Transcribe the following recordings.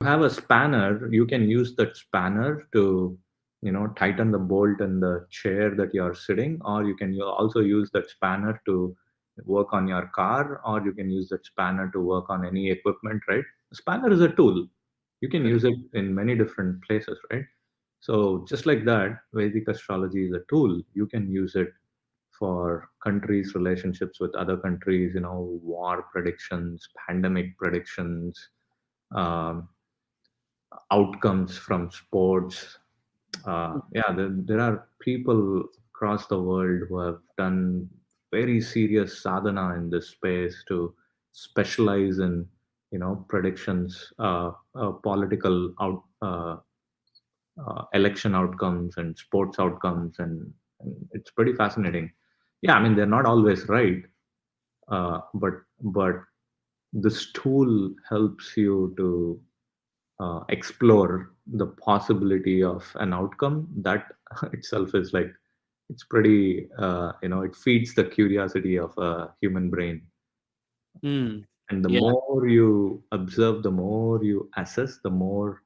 have a spanner, you can use that spanner to, tighten the bolt in the chair that you're sitting, or you can also use that spanner to work on your car, or you can use that spanner to work on any equipment, right? A spanner is a tool. You can use Correct. it in many different places, right? So just like that, Vedic astrology is a tool. You can use it for countries' relationships with other countries, war predictions, pandemic predictions, um, outcomes from sports. Yeah, there are people across the world who have done very serious sadhana in this space to specialize in, predictions, political election outcomes and sports outcomes, and it's pretty fascinating. Yeah, I mean they're not always right, but this tool helps you to explore the possibility of an outcome that itself is like, it's pretty, it feeds the curiosity of a human brain. Hmm. And the Yeah. more you observe, the more you assess, the more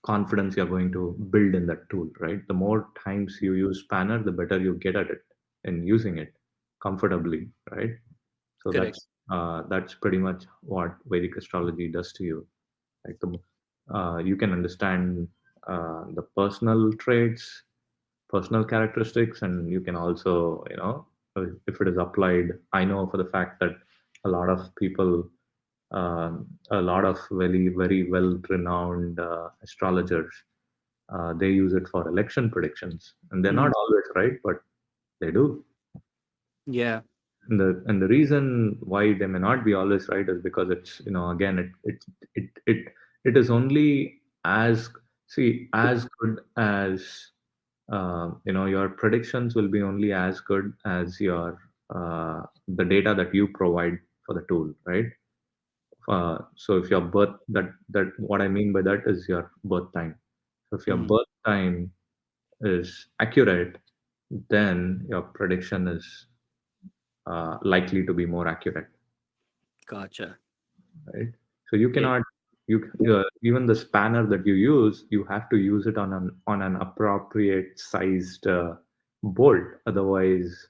confidence you're going to build in that tool, right? The more times you use spanner, the better you get at it and using it comfortably, right? So Correct. that's pretty much what Vedic astrology does to you. Like you can understand the personal traits, personal characteristics, and you can also, if it is applied. I know for the fact that a lot of people, a lot of very well renowned astrologers, they use it for election predictions, and they're Hmm. not always right, but they do. Yeah. And the reason why they may not be always right is because it's, again, it is only as, see, as good as, your predictions will be only as good as your the data that you provide for the tool, right? So if your birth, that what I mean by that is your birth time. So if your Hmm. birth time is accurate, then your prediction is likely to be more accurate, Gotcha. right? So you Yeah. cannot, even the spanner that you use, you have to use it on an appropriate sized bolt, otherwise,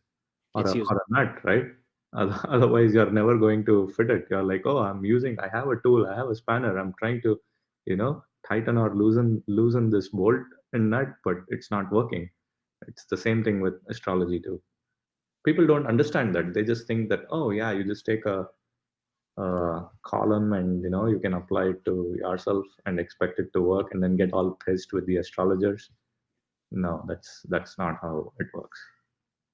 It's used. or a nut, right? Otherwise, you're never going to fit it. You're like, oh, I have a tool, I have a spanner, I'm trying to, tighten or loosen this bolt and nut, but it's not working. It's the same thing with astrology too. People don't understand that. They just think that, oh yeah, you just take a column and, you can apply it to yourself and expect it to work and then get all pissed with the astrologers. No, that's not how it works.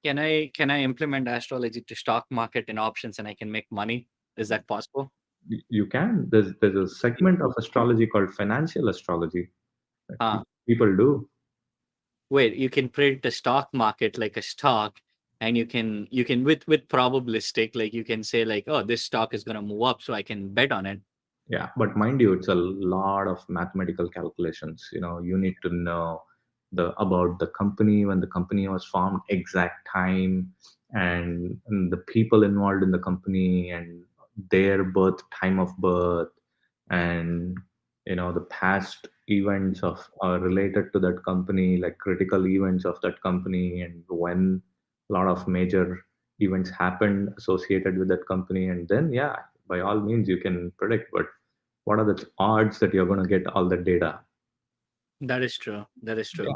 Can I implement astrology to stock market and options and I can make money? Is that possible? You can. There's a segment of astrology called financial astrology that Ah, people do. wait, you can predict the stock market like a stock, and you can with probabilistic, like you can say like, oh, this stock is gonna move up, so I can bet on it. Yeah, but mind you, it's a lot of mathematical calculations. You need to know about the company, when the company was formed, exact time, and the people involved in the company, and their time of birth, and the past events of related to that company, like critical events of that company, and when a lot of major events happened associated with that company, and then yeah, by all means you can predict. But what are the odds that you're going to get all the data? That is true. That is Yeah. true.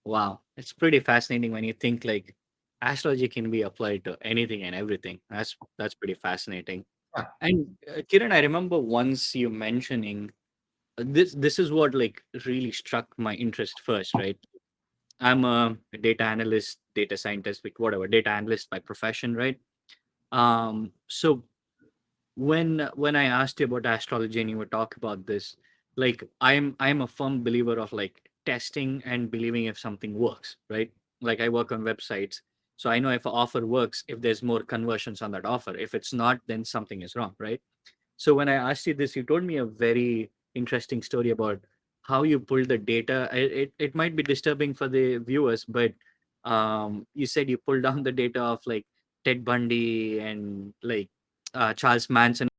Wow, it's pretty fascinating when you think like astrology can be applied to anything and everything. That's pretty fascinating. Yeah. And Kiran, I remember once you mentioning this is what like really struck my interest first, right? I'm a data analyst, data scientist, like whatever, data analyst by profession, right? So when I asked you about astrology and you were talk about this, like I'm a firm believer of like testing and believing if something works, right? Like I work on websites, so I know if an offer works, if there's more conversions on that offer. If it's not, then something is wrong, right? So when I asked you this, you told me a very interesting story about how you pulled the data. It might be disturbing for the viewers, but you said you pulled down the data of like Ted Bundy and like Charles Manson